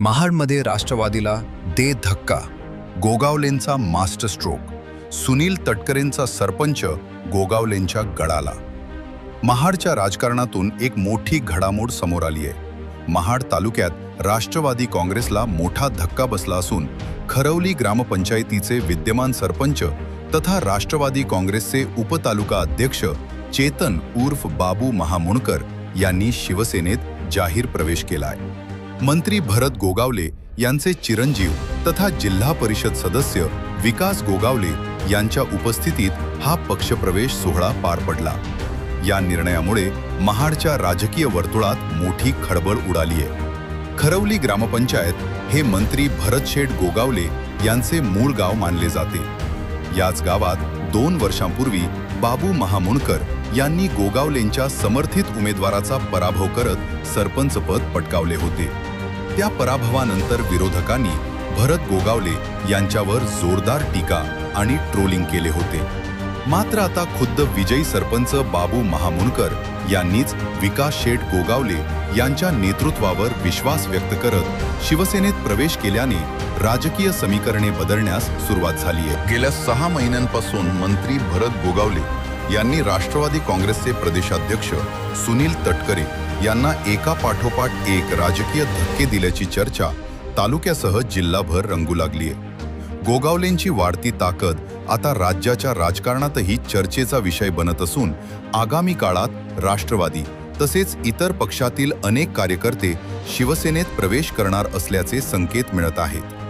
महाडमध्ये राष्ट्रवादीला दे धक्का, गोगावलेंचा मास्टर स्ट्रोक, सुनील तटकरेंचा सरपंच गोगावलेंच्या गळाला. महाडच्या राजकारणातून एक मोठी घडामोड समोर आली आहे. महाड तालुक्यात राष्ट्रवादी काँग्रेसला मोठा धक्का बसला असून खरवली ग्रामपंचायतीचे विद्यमान सरपंच तथा राष्ट्रवादी काँग्रेसचे उपतालुका अध्यक्ष चेतन उर्फ बाबू महामुणकर यांनी शिवसेनेत जाहीर प्रवेश केलाय. मंत्री भरत गोगावले यांचे चिरंजीव तथा जिल्हा परिषद सदस्य विकास गोगावले यांच्या उपस्थितीत हा पक्षप्रवेश सोहळा पार पडला. या निर्णयामुळे महाडच्या राजकीय वर्तुळात मोठी खळबळ उडाली आहे. खरवली ग्रामपंचायत हे मंत्री भरतशेठ गोगावले यांचे मूळ गाव मानले जाते. याच गावात 2 वर्षांपूर्वी बाबू महामुणकर यांनी गोगावलेंच्या समर्थित उमेदवाराचा पराभव करत सरपंचपद पटकावले होते. त्या पराभवानंतर विरोधकांनी भरत गोगावले यांच्यावर जोरदार टीका आणि ट्रोलिंग केले होते. मात्र आता खुद्द विजयी सरपंच बाबू महामुणकर यांनीच विकास शेठ गोगावले यांच्या नेतृत्वावर विश्वास व्यक्त करत शिवसेनेत प्रवेश केल्याने राजकीय समीकरणे बदलण्यास सुरुवात झाली आहे. गेल्या 6 महिन्यांपासून मंत्री भरत गोगावले यांनी राष्ट्रवादी काँग्रेसचे प्रदेशाध्यक्ष सुनील तटकरे यांना एका पाठोपाठ एक राजकीय धक्के दिल्याची चर्चा तालुक्यासह जिल्हाभर रंगू लागली आहे. गोगावलेंची वाढती ताकद आता राज्याच्या राजकारणातही चर्चेचा विषय बनत असून आगामी काळात राष्ट्रवादी तसेच इतर पक्षातील अनेक कार्यकर्ते शिवसेनेत प्रवेश करणार असल्याचे संकेत मिळत आहेत.